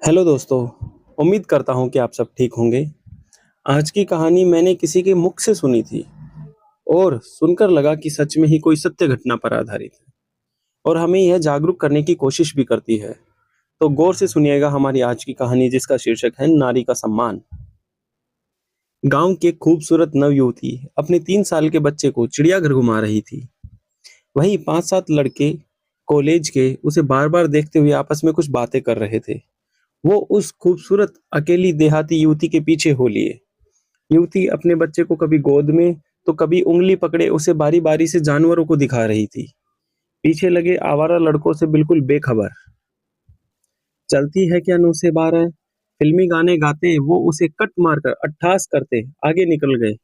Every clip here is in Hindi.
हेलो दोस्तों, उम्मीद करता हूँ कि आप सब ठीक होंगे। आज की कहानी मैंने किसी के मुख से सुनी थी और सुनकर लगा कि सच में ही कोई सत्य घटना पर आधारित है और हमें यह जागरूक करने की कोशिश भी करती है। तो गौर से सुनिएगा हमारी आज की कहानी जिसका शीर्षक है नारी का सम्मान। गांव की एक खूबसूरत नवयुवती अपने 3 साल के बच्चे को चिड़ियाघर घुमा रही थी। वहीं 5-7 लड़के कॉलेज के उसे बार-बार देखते हुए आपस में कुछ बातें कर रहे थे। वो उस खूबसूरत अकेली देहाती युवती के पीछे हो लिए। युवती अपने बच्चे को कभी गोद में तो कभी उंगली पकड़े उसे बारी बारी से जानवरों को दिखा रही थी, पीछे लगे आवारा लड़कों से बिल्कुल बेखबर। चलती है क्या 9 से 12, फिल्मी गाने गाते वो उसे कट मारकर अट्ठास करते आगे निकल गए।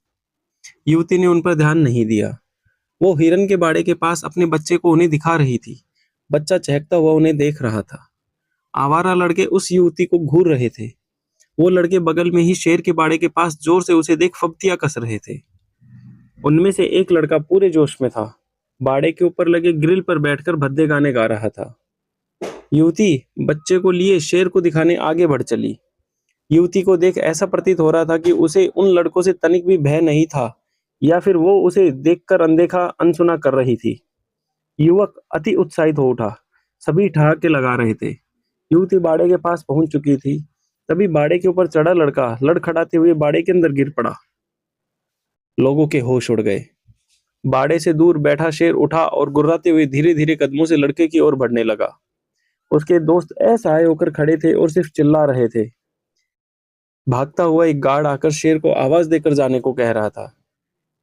युवती ने उन पर ध्यान नहीं दिया। वो हिरन के बाड़े के पास अपने बच्चे को उन्हें दिखा रही थी। बच्चा चहकता हुआ उन्हें देख रहा था। आवारा लड़के उस युवती को घूर रहे थे। वो लड़के बगल में ही शेर के बाड़े के पास जोर से उसे देख फब्तियां कस रहे थे। उनमें से एक लड़का पूरे जोश में था। बाड़े के ऊपर लगे ग्रिल पर बैठकर भद्दे गाने गा रहा था। युवती बच्चे को लिए शेर को दिखाने आगे बढ़ चली। युवती को देख ऐसा प्रतीत हो रहा था कि उसे उन लड़कों से तनिक भी भय नहीं था या फिर वो उसे देखकर अनदेखा अनसुना कर रही थी। युवक अति उत्साहित हो उठा। सभी ठहाके लगा रहे थे। युवती बाड़े के पास पहुंच चुकी थी। तभी बाड़े के ऊपर चढ़ा लड़का लड़खड़ाते हुए बाड़े के अंदर गिर पड़ा। लोगों के होश उड़ गए। बाड़े से दूर बैठा शेर उठा और गुर्राते हुए धीरे धीरे कदमों से लड़के की ओर बढ़ने लगा। उसके दोस्त असहाय होकर खड़े थे और सिर्फ चिल्ला रहे थे। भागता हुआ एक गार्ड आकर शेर को आवाज देकर जाने को कह रहा था।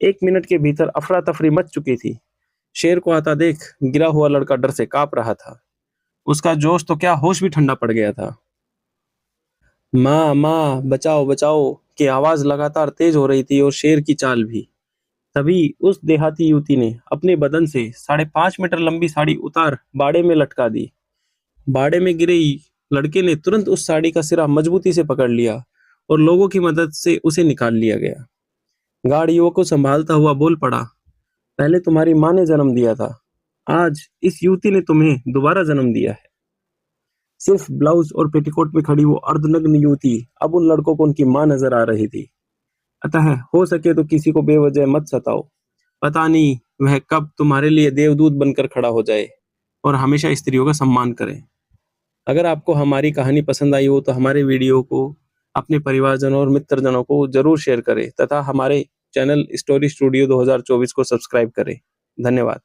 1 मिनट के भीतर अफरा तफरी मच चुकी थी। शेर को आता देख गिरा हुआ लड़का डर से कांप रहा था। उसका जोश तो क्या, होश भी ठंडा पड़ गया था। माँ माँ बचाओ बचाओ की आवाज लगातार तेज हो रही थी और शेर की चाल भी। तभी उस देहाती युवती ने अपने बदन से 5.5 मीटर लंबी साड़ी उतार बाड़े में लटका दी। बाड़े में गिरे लड़के ने तुरंत उस साड़ी का सिरा मजबूती से पकड़ लिया और लोगों की मदद से उसे निकाल लिया गया। गार्ड युवक को संभालता हुआ बोल पड़ा, पहले तुम्हारी माँ ने जन्म दिया था, आज इस युवती ने तुम्हें दोबारा जन्म दिया है। सिर्फ ब्लाउज और पेटीकोट में खड़ी वो अर्धनग्न युवती अब उन लड़कों को उनकी मां नजर आ रही थी। अतः हो सके तो किसी को बेवजह मत सताओ। पता नहीं वह कब तुम्हारे लिए देवदूत बनकर खड़ा हो जाए और हमेशा स्त्रियों का सम्मान करे। अगर आपको हमारी कहानी पसंद आई हो तो हमारे वीडियो को अपने परिवारजनों और मित्रजनों को जरूर शेयर करें तथा हमारे चैनल स्टोरी स्टूडियो 2024 को सब्सक्राइब करें। धन्यवाद।